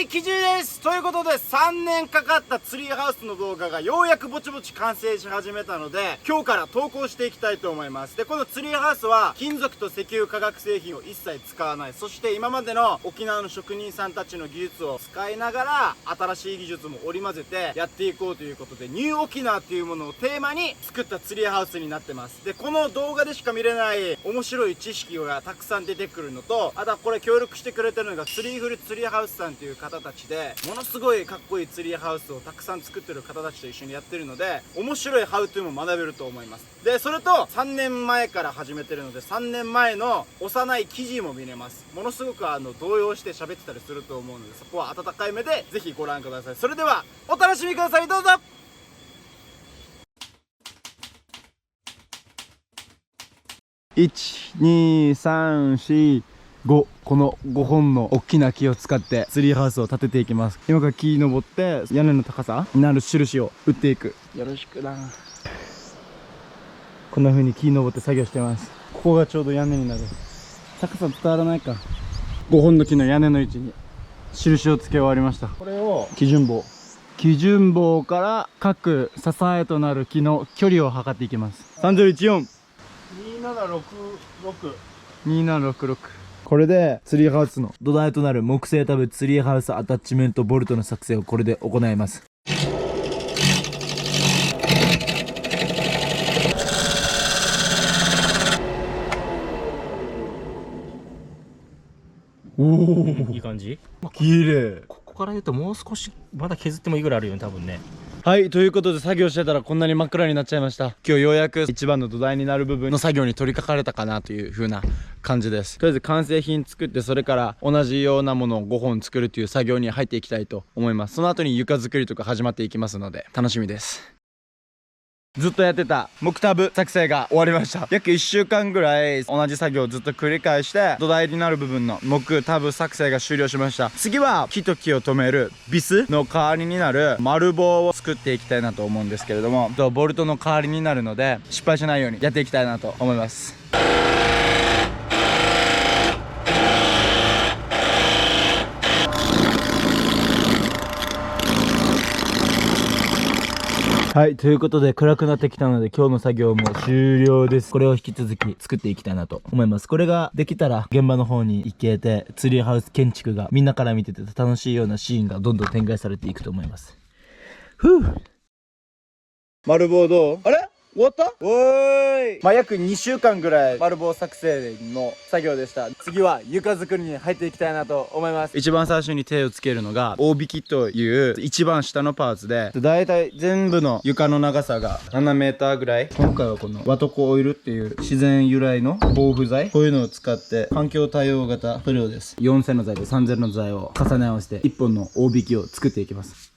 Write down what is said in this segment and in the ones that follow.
い生地です。ということで3年かかったツリーハウスの動画がようやくぼちぼち完成し始めたので、今日から投稿していきたいと思います。で、このツリーハウスは金属と石油化学製品を一切使わない、そして今までの沖縄の職人さんたちの技術を使いながら新しい技術も織り交ぜてやっていこうということで、ニュー沖縄っていうものをテーマに作ったツリーハウスになってます。で、この動画でしか見れない面白い知識がたくさん出てくるのと、あとはこれ協力してくれてるのがツリーフルツリーハウスさんっていう方たちで、ものすごいかっこいいツリーハウスをたくさん作ってる方たちと一緒にやってるので、面白いハウトゥーも学べると思います。で、それと3年前から始めてるので、3年前の幼い記事も見れます。ものすごく動揺して喋ってたりすると思うので、そこは温かい目でぜひご覧ください。それではお楽しみください。どうぞ。12345、この5本の大きな木を使ってツリーハウスを建てていきます。今から木登って屋根の高さになる印を打っていく。よろしくな。こんな風に木登って作業してます。ここがちょうど屋根になる。高さ伝わらないか。5本の木の屋根の位置に印をつけ終わりました。これを基準棒から各支えとなる木の距離を測っていきます。3014 2766。これでツリーハウスの土台となる木製タブツリーハウスアタッチメントボルトの作成をこれで行います。おお、いい感じ。綺麗。ここから言うともう少しまだ削ってもいいぐらいあるよね、多分ね。はい、ということで作業してたらこんなに真っ暗になっちゃいました。今日ようやく一番の土台になる部分の作業に取り掛かれたかなという風な感じです。とりあえず完成品作って、それから同じようなものを5本作るという作業に入っていきたいと思います。その後に床作りとか始まっていきますので楽しみです。ずっとやってた木タブ作成が終わりました。約1週間ぐらい同じ作業をずっと繰り返して土台になる部分の木タブ作成が終了しました。次は木と木を止めるビスの代わりになる丸棒を作っていきたいなと思うんですけれども、ボルトの代わりになるので失敗しないようにやっていきたいなと思います。はい、ということで暗くなってきたので今日の作業も終了です。これを引き続き作っていきたいなと思います。これができたら現場の方に行けて、ツリーハウス建築がみんなから見てて楽しいようなシーンがどんどん展開されていくと思います。ふう。丸棒どう？あれ？終わった？おーい。約2週間ぐらい丸棒作成の作業でした。次は床作りに入っていきたいなと思います。一番最初に手をつけるのが大引きという一番下のパーツで、だいたい全部の床の長さが7メーターぐらい。今回はこのワトコオイルっていう自然由来の防腐剤、こういうのを使って環境対応型塗料です。4000の材と3000の材を重ね合わせて1本の大引きを作っていきます。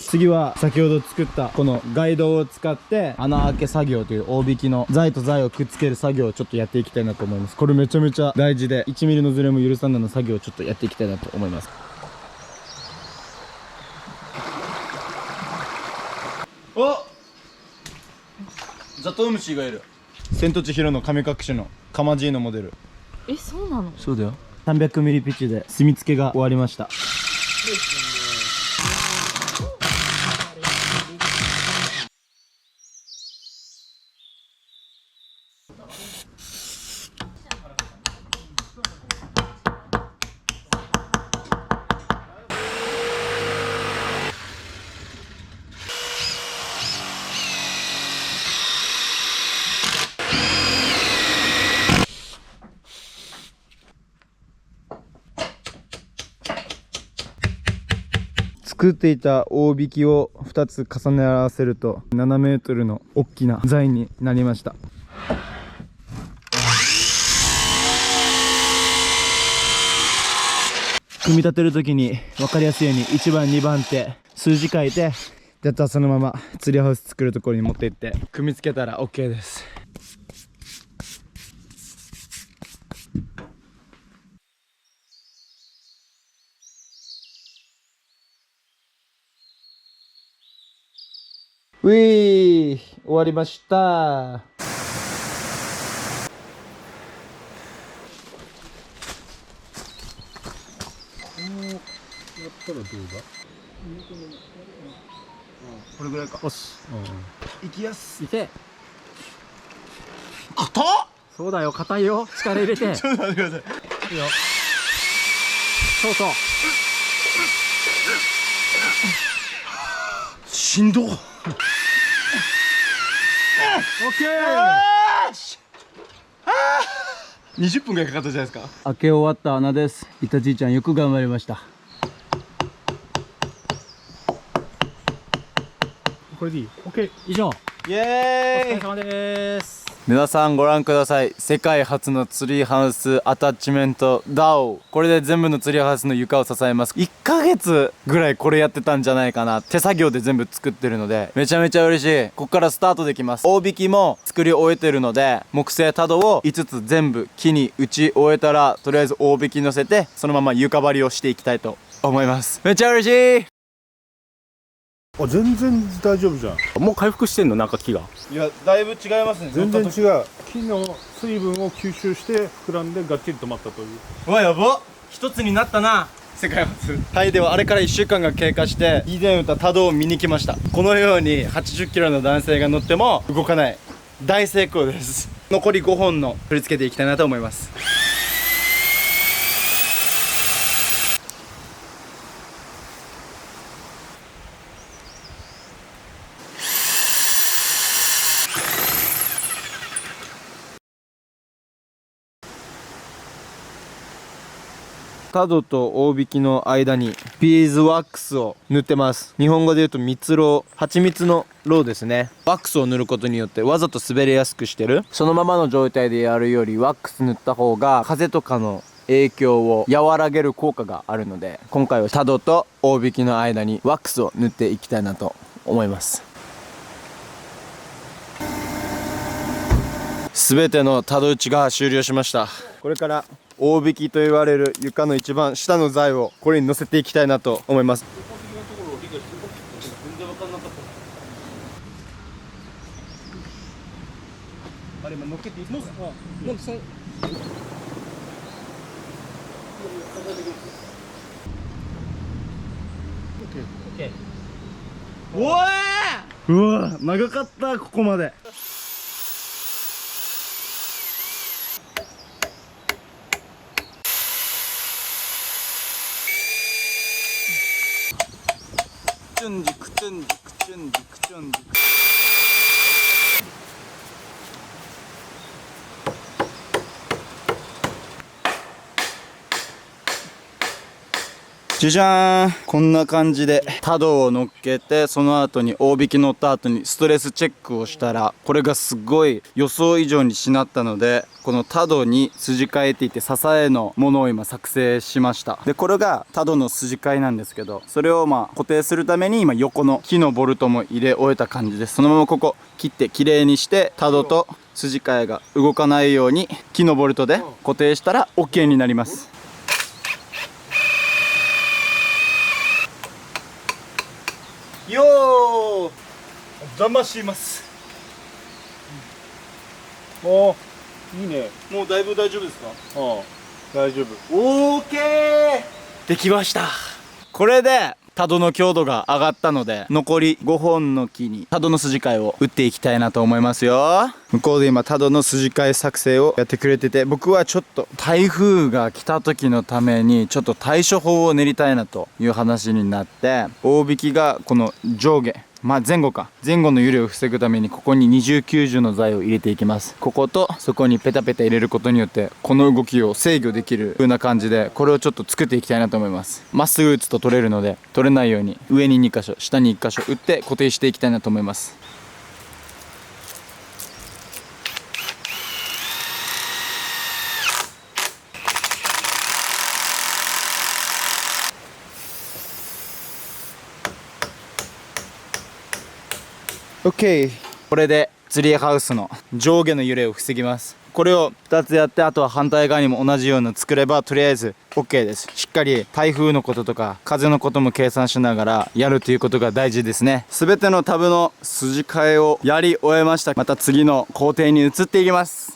次は先ほど作ったこのガイドを使って穴開け作業という大引きの材と材をくっつける作業をちょっとやっていきたいなと思います。これめちゃめちゃ大事で1ミリのズレも許さんの作業をちょっとやっていきたいなと思います。お、ザトウムシがいる。千と千尋の神隠しのカマジーのモデル。え、そうなの？そうだよ。300ミリピッチで墨付けが終わりました。作っていた大引きを2つ重ね合わせると7メートルの大きな材になりました。組み立てる時に分かりやすいように1番2番って数字書いて、あとはそのままツリーハウス作るところに持っていって組み付けたら OK です。うい、終わりました。やったらどうだ。これぐらいか。よし。いきやす。いけ。硬っ。そうだよ、硬いよ。力入れて。ちょっと待ってください。いいよ。そうそう。しんど。オッケー。20分ぐらいかかったじゃないですか。開け終わった穴です。イタチーちゃんよく頑張りました。これでいい。オッケー。以上。イおエーイ。疲れ様です。皆さんご覧ください。世界初のツリーハウスアタッチメント DAO。 これで全部のツリーハウスの床を支えます。1ヶ月ぐらいこれやってたんじゃないかな。手作業で全部作ってるのでめちゃめちゃ嬉しい。ここからスタートできます。大引きも作り終えてるので、木製多度を5つ全部木に打ち終えたら、とりあえず大引き乗せてそのまま床張りをしていきたいと思います。めっちゃ嬉しい。あ、全然大丈夫じゃん。もう回復してんの、なんか木が。いや、だいぶ違いますね。全然違う。木の水分を吸収して膨らんでがっちり止まったという。うわ、やば。一つになったな。世界初。はい、ではあれから1週間が経過して以前打った多度を見に来ました。このように80キロの男性が乗っても動かない。大成功です。残り5本の取り付けていきたいなと思います。多度と大引きの間にビーズワックスを塗ってます。日本語で言うと蜜ろう、蜂蜜のろうですね。ワックスを塗ることによってわざと滑りやすくしてる。そのままの状態でやるよりワックス塗った方が風とかの影響を和らげる効果があるので、今回は多度と大引きの間にワックスを塗っていきたいなと思います。全ての多度打ちが終了しました。これから大引きと言われる床の一番下の材をこれに乗せていきたいなと思います。あれ今乗っけていいですか？うわー、うわー、長かった。ここまでチュンジクチュンジクチュンジクチュンジク。じゃじゃーん、こんな感じで多度を乗っけて、その後に大引き乗った後にストレスチェックをしたら、これがすごい予想以上にしなったので、この多度に筋替えていて支えのものを今作成しました。でこれが多度の筋替えなんですけど、それを固定するために今横の木のボルトも入れ終えた感じです。そのままここ切ってきれいにして、多度と筋替えが動かないように木のボルトで固定したら OK になります。よー、お邪魔します。おー、いいね。もうだいぶ大丈夫ですか？ああ、大丈夫。オーケー、できました。これで多度の強度が上がったので、残り5本の木に多度の筋替えを打っていきたいなと思いますよ。向こうで今多度の筋替え作成をやってくれてて、僕はちょっと台風が来た時のためにちょっと対処法を練りたいなという話になって、大引きがこの上下前後の揺れを防ぐためにここに2090の材を入れていきます。こことそこにペタペタ入れることによってこの動きを制御できる風な感じで、これをちょっと作っていきたいなと思います。まっすぐ打つと取れるので、取れないように上に2箇所下に1箇所打って固定していきたいなと思います。OK、これでツリーハウスの上下の揺れを防ぎます。これを2つやって、あとは反対側にも同じような作ればとりあえず OK です。しっかり台風のこととか風のことも計算しながらやるということが大事ですね。全てのタブの筋替えをやり終えました。また次の工程に移っていきます。